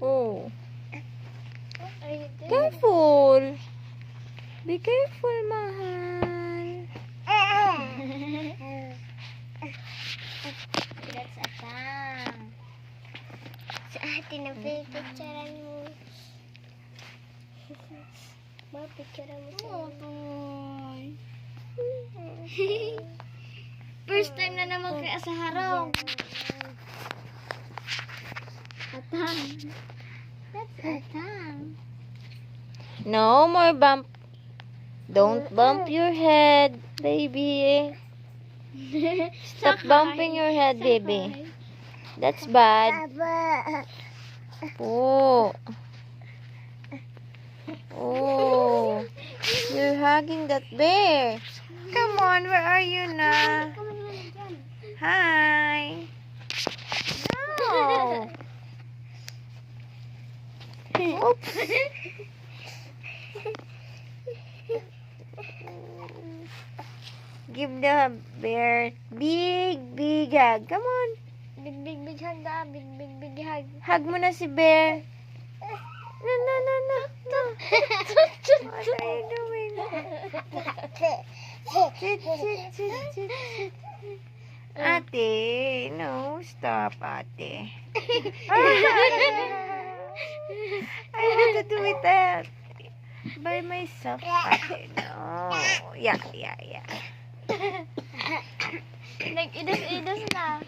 Oh. Careful. Be careful, mahal. That's a tongue. Sa atin na picturean mo. Ma, picturean mo sa First time na naman kaya sa harong. Atang. That's a tongue. No more bump. Don't bump your head, baby. Stop bumping your head, baby. That's bad. Oh. Oh. You're hugging that bear. Come on, where are you now? Hi. No. Oops. Give the bear big hug. Come on. Big hug da. Big hug. Hug mo na si bear. No. What are you doing? Sit. Ate, no, stop, ate. I want to do it by myself, ate. No. Yeah. Nag-idas-idas na.